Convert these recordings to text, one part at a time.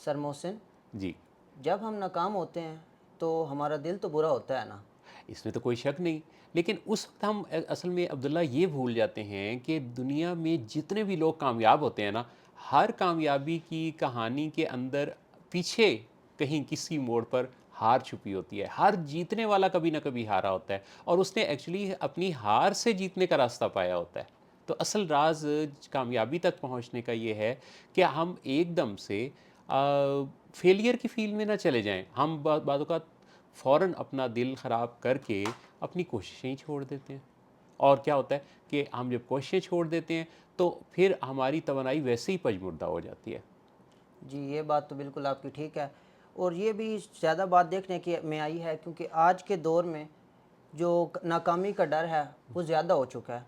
سر محسن، جی، جب ہم ناکام ہوتے ہیں تو ہمارا دل تو برا ہوتا ہے نا؟ اس میں تو کوئی شک نہیں، لیکن اس وقت ہم اصل میں عبداللہ یہ بھول جاتے ہیں کہ دنیا میں جتنے بھی لوگ کامیاب ہوتے ہیں نا، ہر کامیابی کی کہانی کے اندر پیچھے کہیں کسی موڑ پر ہار چھپی ہوتی ہے. ہر جیتنے والا کبھی نہ کبھی ہارا ہوتا ہے، اور اس نے ایکچولی اپنی ہار سے جیتنے کا راستہ پایا ہوتا ہے. تو اصل راز کامیابی تک پہنچنے کا یہ ہے کہ ہم ایک دم سے فیلئر کی فیلڈ میں نہ چلے جائیں. ہم بعض اوقات فوراً اپنا دل خراب کر کے اپنی کوششیں ہی چھوڑ دیتے ہیں، اور کیا ہوتا ہے کہ ہم جب کوششیں چھوڑ دیتے ہیں تو پھر ہماری توانائی ویسے ہی پجمردہ ہو جاتی ہے. جی، یہ بات تو بالکل آپ کی ٹھیک ہے، اور یہ بھی زیادہ بات دیکھنے کی میں آئی ہے کیونکہ آج کے دور میں جو ناکامی کا ڈر ہے وہ زیادہ ہو چکا ہے.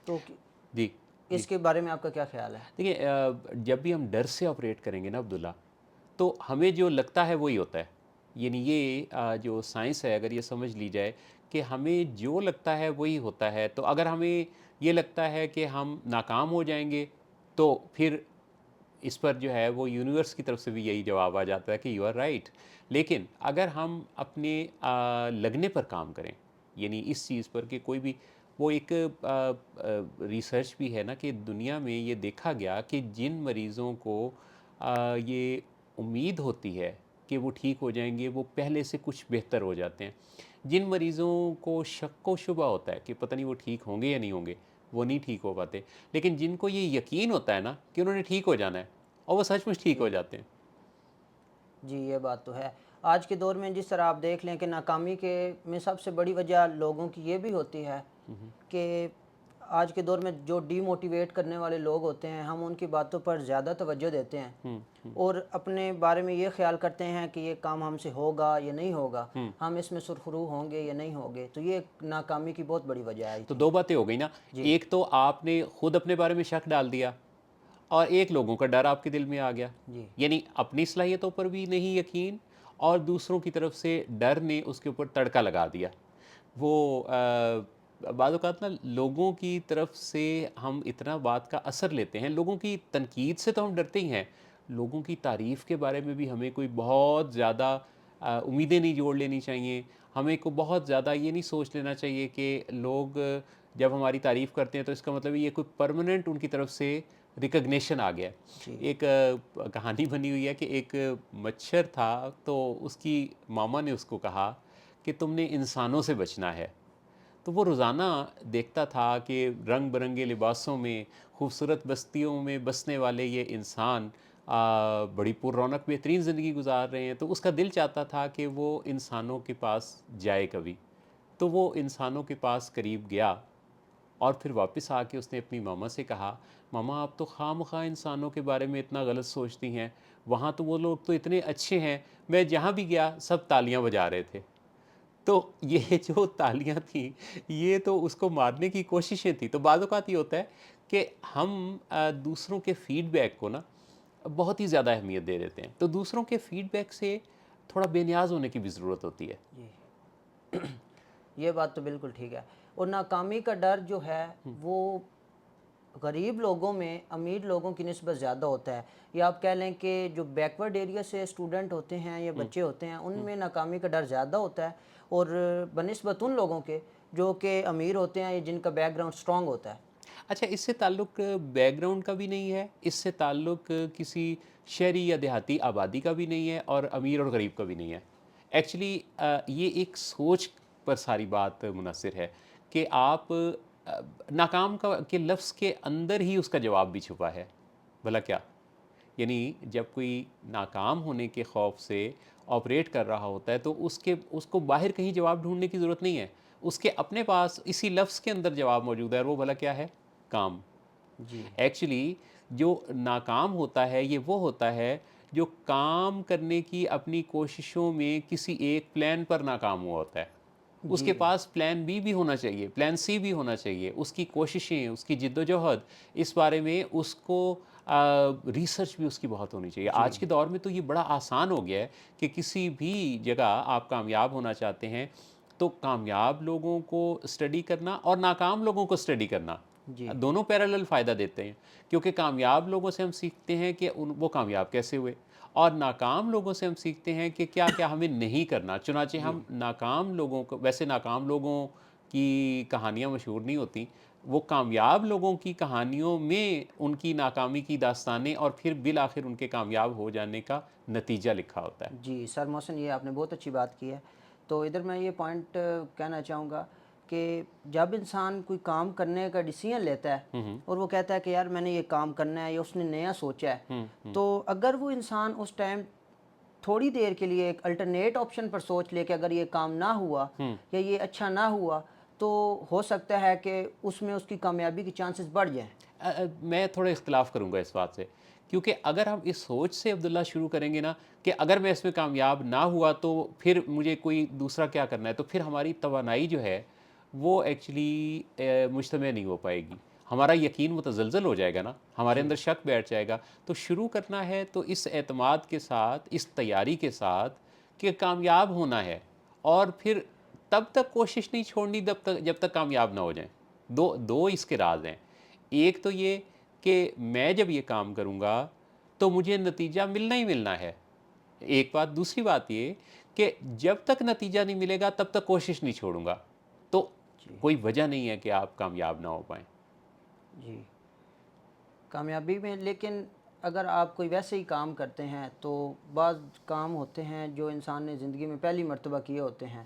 تو جی جی، اس کے بارے میں آپ کا کیا خیال ہے؟ دیکھیں جب بھی ہم ڈر سے آپریٹ کریں گے نا عبداللہ، تو ہمیں جو لگتا ہے وہی ہوتا ہے. یعنی یہ جو سائنس ہے، اگر یہ سمجھ لی جائے کہ ہمیں جو لگتا ہے وہی ہوتا ہے، تو اگر ہمیں یہ لگتا ہے کہ ہم ناکام ہو جائیں گے تو پھر اس پر جو ہے وہ یونیورس کی طرف سے بھی یہی جواب آ جاتا ہے کہ یو آر رائٹ. لیکن اگر ہم اپنے لگنے پر کام کریں، یعنی اس چیز پر کہ کوئی بھی وہ ایک ریسرچ بھی ہے نا کہ دنیا میں یہ دیکھا گیا کہ جن مریضوں کو یہ امید ہوتی ہے کہ وہ ٹھیک ہو جائیں گے، وہ پہلے سے کچھ بہتر ہو جاتے ہیں. جن مریضوں کو شک و شبہ ہوتا ہے کہ پتہ نہیں وہ ٹھیک ہوں گے یا نہیں ہوں گے، وہ نہیں ٹھیک ہو پاتے. لیکن جن کو یہ یقین ہوتا ہے نا کہ انہوں نے ٹھیک ہو جانا ہے، اور وہ سچ مچ ٹھیک ہو جی جاتے ہیں. جی، یہ بات تو ہے. آج کے دور میں جس طرح آپ دیکھ لیں کہ ناکامی کے میں سب سے بڑی وجہ لوگوں کی یہ بھی ہوتی ہے کہ آج کے دور میں جو ڈی موٹیویٹ کرنے والے لوگ ہوتے ہیں، ہم ان کی باتوں پر زیادہ توجہ دیتے ہیں اور اپنے بارے میں یہ خیال کرتے ہیں کہ یہ کام ہم سے ہوگا یا نہیں ہوگا، ہم اس میں سرخرو ہوں گے یا نہیں ہوں گے. تو یہ ناکامی کی بہت بڑی وجہ ہے آئی تو دو تھنک. باتیں ہو گئی نا. جی ایک تو آپ نے خود اپنے بارے میں شک ڈال دیا، اور ایک لوگوں کا ڈر آپ کے دل میں آ گیا. جی یعنی اپنی صلاحیتوں پر بھی نہیں یقین، اور دوسروں کی طرف سے ڈر نے اس کے اوپر تڑکا لگا دیا. وہ بعض اوقات نا لوگوں کی طرف سے ہم اتنا بات کا اثر لیتے ہیں. لوگوں کی تنقید سے تو ہم ڈرتے ہی ہیں، لوگوں کی تعریف کے بارے میں بھی ہمیں کوئی بہت زیادہ امیدیں نہیں جوڑ لینی چاہیے. ہمیں کو بہت زیادہ یہ نہیں سوچ لینا چاہیے کہ لوگ جب ہماری تعریف کرتے ہیں تو اس کا مطلب یہ کوئی پرماننٹ ان کی طرف سے ریکگنیشن آ گیا. جی ایک کہانی بنی ہوئی ہے کہ ایک مچھر تھا، تو اس کی ماما نے اس کو کہا کہ تم نے انسانوں سے بچنا ہے. تو وہ روزانہ دیکھتا تھا کہ رنگ برنگے لباسوں میں خوبصورت بستیوں میں بسنے والے یہ انسان بڑی پر رونق بہترین زندگی گزار رہے ہیں. تو اس کا دل چاہتا تھا کہ وہ انسانوں کے پاس جائے کبھی. تو وہ انسانوں کے پاس قریب گیا، اور پھر واپس آ کے اس نے اپنی ماما سے کہا، ماما آپ تو خواہ مخواہ انسانوں کے بارے میں اتنا غلط سوچتی ہیں، وہاں تو وہ لوگ تو اتنے اچھے ہیں، میں جہاں بھی گیا سب تالیاں بجا رہے تھے. تو یہ جو تالیاں تھیں یہ تو اس کو مارنے کی کوششیں تھیں. تو بعض اوقات یہ ہوتا ہے کہ ہم دوسروں کے فیڈ بیک کو نا بہت ہی زیادہ اہمیت دے دیتے ہیں. تو دوسروں کے فیڈ بیک سے تھوڑا بے نیاز ہونے کی بھی ضرورت ہوتی ہے. جی یہ بات تو بالکل ٹھیک ہے. اور ناکامی کا ڈر جو ہے وہ غریب لوگوں میں امیر لوگوں کی نسبت زیادہ ہوتا ہے. یا آپ کہہ لیں کہ جو بیکورڈ ایریا سے اسٹوڈنٹ ہوتے ہیں یا بچے ہوتے ہیں ان میں ناکامی کا ڈر زیادہ ہوتا ہے، اور بنسبت ان لوگوں کے جو کہ امیر ہوتے ہیں یا جن کا بیک گراؤنڈ اسٹرانگ ہوتا ہے. اچھا، اس سے تعلق بیک گراؤنڈ کا بھی نہیں ہے، اس سے تعلق کسی شہری یا دیہاتی آبادی کا بھی نہیں ہے، اور امیر اور غریب کا بھی نہیں ہے. ایکچولی یہ ایک سوچ پر ساری بات منحصر ہے کہ آپ ناکام کے لفظ کے اندر ہی اس کا جواب بھی چھپا ہے. بھلا کیا؟ یعنی جب کوئی ناکام ہونے کے خوف سے آپریٹ کر رہا ہوتا ہے تو اس کو باہر کہیں جواب ڈھونڈنے کی ضرورت نہیں ہے. اس کے اپنے پاس اسی لفظ کے اندر جواب موجود ہے، اور وہ بھلا کیا ہے؟ کام. جی ایکچولی جو ناکام ہوتا ہے یہ وہ ہوتا ہے جو کام کرنے کی اپنی کوششوں میں کسی ایک پلان پر ناکام ہوا ہوتا ہے. اس کے جی پاس پلان بی بھی ہونا چاہیے، پلان سی بھی ہونا چاہیے. اس کی کوششیں، اس کی جد و جہد، اس بارے میں اس کو ریسرچ بھی اس کی بہت ہونی چاہیے. جی آج کے دور میں تو یہ بڑا آسان ہو گیا ہے کہ کسی بھی جگہ آپ کامیاب ہونا چاہتے ہیں تو کامیاب لوگوں کو اسٹڈی کرنا اور ناکام لوگوں کو اسٹڈی کرنا جی دونوں پیرالل فائدہ دیتے ہیں، کیونکہ کامیاب لوگوں سے ہم سیکھتے ہیں کہ وہ کامیاب کیسے ہوئے، اور ناکام لوگوں سے ہم سیکھتے ہیں کہ کیا کیا ہمیں نہیں کرنا۔ چنانچہ جی ہم ناکام لوگوں کو، ویسے ناکام لوگوں کی کہانیاں مشہور نہیں ہوتی، وہ کامیاب لوگوں کی کہانیوں میں ان کی ناکامی کی داستانیں اور پھر بالآخر ان کے کامیاب ہو جانے کا نتیجہ لکھا ہوتا ہے۔ جی سر محسن، یہ آپ نے بہت اچھی بات کی ہے۔ تو ادھر میں یہ پوائنٹ کہنا چاہوں گا کہ جب انسان کوئی کام کرنے کا ڈیسیژن لیتا ہے اور وہ کہتا ہے کہ یار میں نے یہ کام کرنا ہے یا اس نے نیا سوچا ہے، تو اگر وہ انسان اس ٹائم تھوڑی دیر کے لیے ایک الٹرنیٹ آپشن پر سوچ لے کہ اگر یہ کام نہ ہوا یا یہ اچھا نہ ہوا تو ہو سکتا ہے کہ اس میں اس کی کامیابی کی چانسز بڑھ جائیں۔ میں تھوڑا اختلاف کروں گا اس بات سے، کیونکہ اگر ہم اس سوچ سے عبداللہ شروع کریں گے نا کہ اگر میں اس میں کامیاب نہ ہوا تو پھر مجھے کوئی دوسرا کیا کرنا ہے، تو پھر ہماری توانائی جو ہے وہ ایکچولی مجتمع نہیں ہو پائے گی، ہمارا یقین متزلزل ہو جائے گا نا، ہمارے اندر شک بیٹھ جائے گا۔ تو شروع کرنا ہے تو اس اعتماد کے ساتھ، اس تیاری کے ساتھ کہ کامیاب ہونا ہے، اور پھر تب تک کوشش نہیں چھوڑنی جب تک کامیاب نہ ہو جائیں۔ دو اس کے راز ہیں، ایک تو یہ کہ میں جب یہ کام کروں گا تو مجھے نتیجہ ملنا ہی ملنا ہے، ایک بات۔ دوسری بات یہ کہ جب تک نتیجہ نہیں ملے گا تب تک کوشش نہیں چھوڑوں گا، تو جی کوئی وجہ نہیں ہے کہ آپ کامیاب نہ ہو پائیں۔ جی کامیابی میں، لیکن اگر آپ کوئی ویسے ہی کام کرتے ہیں تو بعض کام ہوتے ہیں جو انسان نے زندگی میں پہلی مرتبہ کیے ہوتے ہیں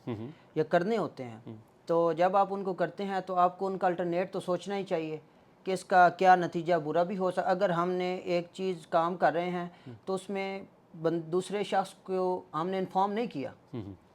یا کرنے ہوتے ہیں، تو جب آپ ان کو کرتے ہیں تو آپ کو ان کا الٹرنیٹ تو سوچنا ہی چاہیے کہ اس کا کیا نتیجہ برا بھی ہو سکتا۔ اگر ہم نے ایک چیز کام کر رہے ہیں تو اس میں دوسرے شخص کو ہم نے انفارم نہیں کیا،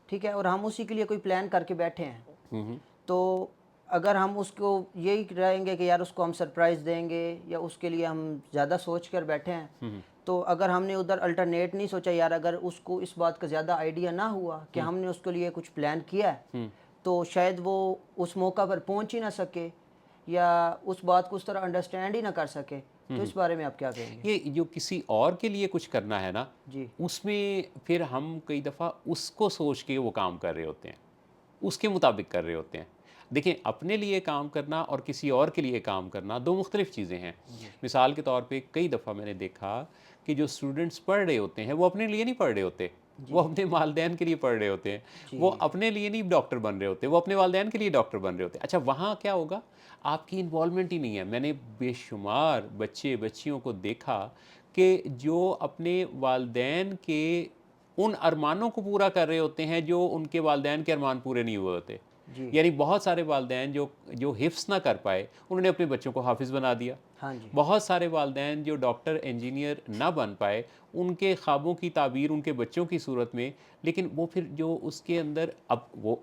ٹھیک ہے، اور ہم اسی کے لیے کوئی پلان کر کے بیٹھے ہیں، تو اگر ہم اس کو یہی رہیں گے کہ یار اس کو ہم سرپرائز دیں گے یا اس کے لیے ہم زیادہ سوچ کر بیٹھے ہیں، تو اگر ہم نے ادھر الٹرنیٹ نہیں سوچا، یار اگر اس کو اس بات کا زیادہ آئیڈیا نہ ہوا کہ ہم نے اس کے لیے کچھ پلان کیا ہے تو شاید وہ اس موقع پر پہنچ ہی نہ سکے یا اس بات کو اس طرح انڈرسٹینڈ ہی نہ کر سکے۔ تو اس بارے میں آپ کیا کہیں گے؟ یہ جو کسی اور کے لیے کچھ کرنا ہے نا، جی اس میں پھر ہم کئی دفعہ اس کو سوچ کے وہ کام کر رہے ہوتے ہیں، اس کے مطابق کر رہے ہوتے ہیں۔ دیکھیں، اپنے لیے کام کرنا اور کسی اور کے لیے کام کرنا دو مختلف چیزیں ہیں۔ مثال کے طور پہ کئی دفعہ میں نے دیکھا کہ جو اسٹوڈنٹس پڑھ رہے ہوتے ہیں وہ اپنے لیے نہیں پڑھ رہے ہوتے، وہ اپنے والدین کے لیے پڑھ رہے ہوتے ہیں، وہ اپنے لیے نہیں ڈاکٹر بن رہے ہوتے، وہ اپنے والدین کے لیے ڈاکٹر بن رہے ہوتے ہیں۔ اچھا، وہاں کیا ہوگا؟ آپ کی انوالومنٹ ہی نہیں ہے۔ میں نے بے شمار بچے بچیوں کو دیکھا کہ جو اپنے والدین کے ان ارمانوں کو پورا کر رہے ہوتے ہیں جو ان کے والدین کے ارمان پورے نہیں ہوئے ہوتے۔ جی یعنی بہت سارے والدین جو حفظ نہ کر پائے انہوں نے اپنے بچوں کو حافظ بنا دیا۔ ہاں جی بہت سارے والدین جو ڈاکٹر انجینئر نہ بن پائے، ان کے خوابوں کی تعبیر ان کے بچوں کی صورت میں، لیکن وہ پھر جو اس کے اندر، اب وہ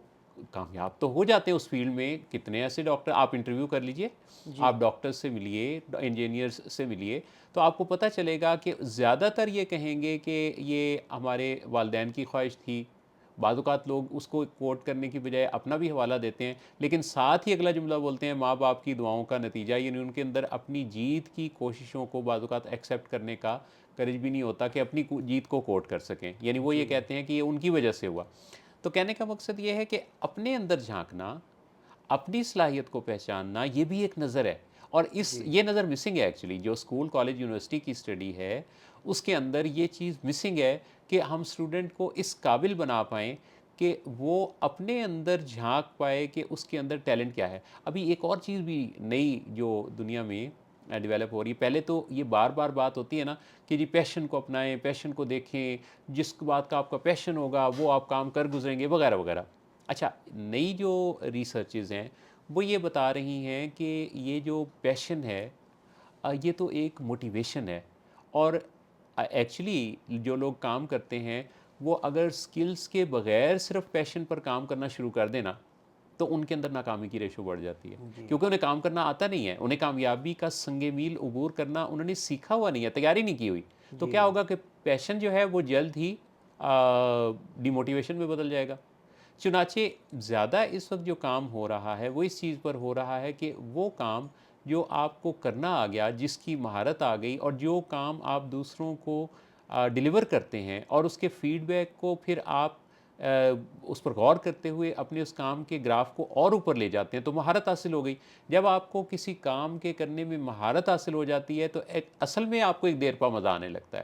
کامیاب تو ہو جاتے ہیں اس فیلڈ میں۔ کتنے ایسے ڈاکٹر آپ انٹرویو کر لیجئے، جی آپ ڈاکٹر سے ملیے، انجینئرز سے ملیے، تو آپ کو پتہ چلے گا کہ زیادہ تر یہ کہیں گے کہ یہ ہمارے والدین کی خواہش تھی۔ بعض اوقات لوگ اس کو کوٹ کرنے کی بجائے اپنا بھی حوالہ دیتے ہیں، لیکن ساتھ ہی اگلا جملہ بولتے ہیں ماں باپ کی دعاؤں کا نتیجہ، یعنی ان کے اندر اپنی جیت کی کوششوں کو بعض اوقات ایکسیپٹ کرنے کا کرج بھی نہیں ہوتا کہ اپنی جیت کو کوٹ کر سکیں، یعنی وہ یہ کہتے ہیں کہ یہ ان کی وجہ سے ہوا۔ تو کہنے کا مقصد یہ ہے کہ اپنے اندر جھانکنا، اپنی صلاحیت کو پہچاننا، یہ بھی ایک نظر ہے، اور یہ نظر مسنگ ہے ایکچولی۔ جو اسکول کالج یونیورسٹی کی اسٹڈی ہے اس کے اندر یہ چیز مسنگ ہے کہ ہم اسٹوڈنٹ کو اس قابل بنا پائیں کہ وہ اپنے اندر جھانک پائے کہ اس کے اندر ٹیلنٹ کیا ہے۔ ابھی ایک اور چیز بھی نئی جو دنیا میں ڈیولپ ہو رہی ہے، پہلے تو یہ بار بار بات ہوتی ہے نا کہ جی پیشن کو اپنائیں، پیشن کو دیکھیں، جس بات کا آپ کا پیشن ہوگا وہ آپ کام کر گزریں گے، وغیرہ وغیرہ۔ اچھا، نئی جو ریسرچز ہیں وہ یہ بتا رہی ہیں کہ یہ جو پیشن ہے یہ تو ایک موٹیویشن ہے، اور ایکچولی جو لوگ کام کرتے ہیں وہ اگر سکلز کے بغیر صرف پیشن پر کام کرنا شروع کر دیں نا تو ان کے اندر ناکامی کی ریشو بڑھ جاتی ہے، کیونکہ انہیں کام کرنا آتا نہیں ہے، انہیں کامیابی کا سنگ میل عبور کرنا انہوں نے سیکھا ہوا نہیں ہے، تیاری نہیں کی ہوئی۔ تو کیا ہوگا کہ پیشن جو ہے وہ جلد ہی ڈی موٹیویشن میں بدل جائے گا۔ چنانچہ زیادہ اس وقت جو کام ہو رہا ہے وہ اس چیز پر ہو رہا ہے کہ وہ کام جو آپ کو کرنا آ گیا، جس کی مہارت آ گئی، اور جو کام آپ دوسروں کو ڈیلیور کرتے ہیں اور اس کے فیڈ بیک کو پھر آپ اس پر غور کرتے ہوئے اپنے اس کام کے گراف کو اور اوپر لے جاتے ہیں تو مہارت حاصل ہو گئی. جب آپ کو کسی کام کے کرنے میں مہارت حاصل ہو جاتی ہے تو اصل میں آپ کو ایک دیر پا مزہ آنے لگتا ہے.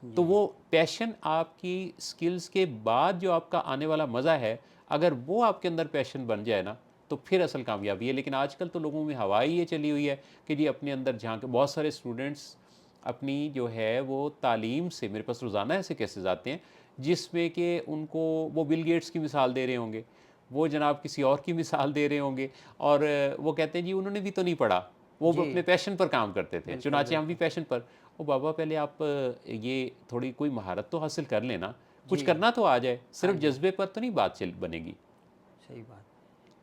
تو وہ پیشن آپ کی سکلز کے بعد جو آپ کا آنے والا مزہ ہے، اگر وہ آپ کے اندر پیشن بن جائے نا تو پھر اصل کامیابی ہے. لیکن آج کل تو لوگوں میں ہوا ہی یہ چلی ہوئی ہے کہ جی اپنے اندر جھانک. بہت سارے اسٹوڈنٹس اپنی جو ہے وہ تعلیم سے میرے پاس روزانہ ایسے کیسز آتے ہیں جس میں کہ ان کو وہ بل گیٹس کی مثال دے رہے ہوں گے، وہ جناب کسی اور کی مثال دے رہے ہوں گے، اور وہ کہتے ہیں جی انہوں نے بھی تو نہیں پڑھا، وہ جی اپنے پیشن پر کام کرتے تھے. بالکل چنانچہ ہم بھی بالکل. پیشن پر. او بابا پہلے آپ یہ تھوڑی کوئی مہارت تو حاصل کر لینا، کچھ جی کرنا تو آ جائے، ہاں صرف جی جذبے پر تو نہیں بات بنے گی. صحیح بات.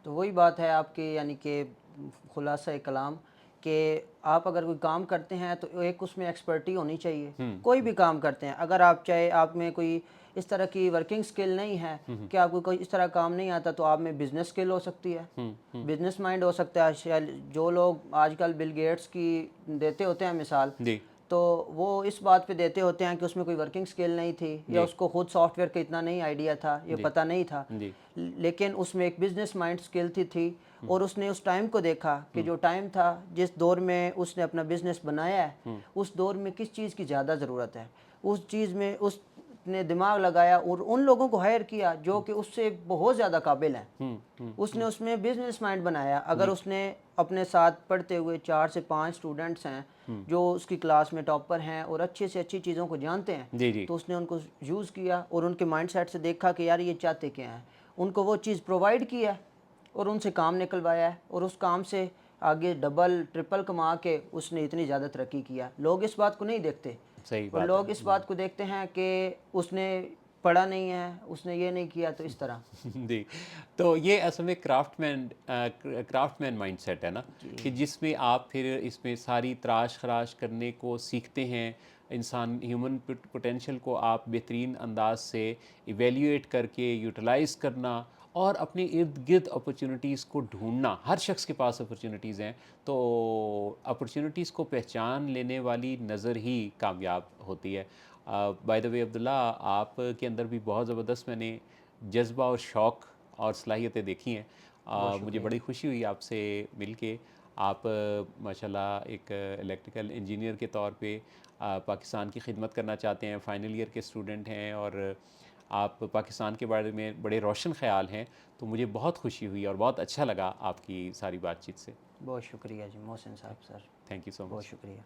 تو وہی بات ہے آپ کی، یعنی کہ خلاصہ کلام کہ آپ اگر کوئی کام کرتے ہیں تو ایک اس میں ایکسپرٹی ہونی چاہیے. کوئی بھی کام کرتے ہیں، اگر آپ چاہے آپ میں کوئی اس طرح کی ورکنگ سکل نہیں ہے کہ آپ کو کوئی اس طرح کام نہیں آتا، تو آپ میں بزنس سکل ہو سکتی ہے، بزنس مائنڈ ہو سکتا ہے. جو لوگ آج کل بل گیٹس کی دیتے ہوتے ہیں مثال، جی تو وہ اس بات پہ دیتے ہوتے ہیں کہ اس میں کوئی ورکنگ سکل نہیں تھی، یا جی اس کو خود سافٹ ویئر کا اتنا نہیں آئیڈیا تھا، یہ جی پتہ نہیں تھا، جی لیکن اس میں ایک بزنس مائنڈ سکل تھی. اور اس نے اس ٹائم کو دیکھا کہ جو ٹائم تھا جس دور میں اس نے اپنا بزنس بنایا ہے، اس دور میں کس چیز کی زیادہ ضرورت ہے، اس چیز میں اس نے دماغ لگایا اور ان لوگوں کو ہائر کیا جو کہ اس سے بہت زیادہ قابل ہیں. اس نے اس میں بزنس مائنڈ بنایا. اگر اس نے اپنے ساتھ پڑھتے ہوئے 4 سے 5 اسٹوڈنٹس ہیں جو اس کی کلاس میں ٹاپر ہیں اور اچھے سے اچھی چیزوں کو جانتے ہیں، جی جی تو اس نے ان کو یوز کیا اور ان کے مائنڈ سیٹ سے دیکھا کہ یار یہ چاہتے کیا ہیں، ان کو وہ چیز پرووائڈ کیا اور ان سے کام نکلوایا ہے، اور اس کام سے آگے ڈبل ٹرپل کما کے اس نے اتنی زیادہ ترقی کیا. لوگ اس بات کو نہیں دیکھتے، صحیح اور بات ہے. لوگ اس بات کو دیکھتے ہیں کہ اس نے پڑھا نہیں ہے، اس نے یہ نہیں کیا، تو اس طرح. جی تو یہ اصل میں کرافٹ مین مائنڈ سیٹ ہے نا، کہ جس میں آپ پھر اس میں ساری تراش خراش کرنے کو سیکھتے ہیں. انسان ہیومن پوٹینشیل کو آپ بہترین انداز سے ایویلیویٹ کر کے یوٹیلائز کرنا اور اپنے ارد گرد اپرچونیٹیز کو ڈھونڈنا. ہر شخص کے پاس اپرچونیٹیز ہیں، تو اپرچونیٹیز کو پہچان لینے والی نظر ہی کامیاب ہوتی ہے. بائی دا وے عبداللہ، آپ کے اندر بھی بہت زبردست میں نے جذبہ اور شوق اور صلاحیتیں دیکھی ہیں. بہت مجھے شکریہ. بڑی خوشی ہوئی آپ سے مل کے. آپ ماشاءاللہ ایک الیکٹریکل انجینئر کے طور پہ پاکستان کی خدمت کرنا چاہتے ہیں، فائنل ایئر کے اسٹوڈنٹ ہیں، اور آپ پاکستان کے بارے میں بڑے روشن خیال ہیں. تو مجھے بہت خوشی ہوئی اور بہت اچھا لگا آپ کی ساری بات چیت سے. بہت شکریہ جی محسن صاحب سر، تھینک یو سو بہت مچ. شکریہ.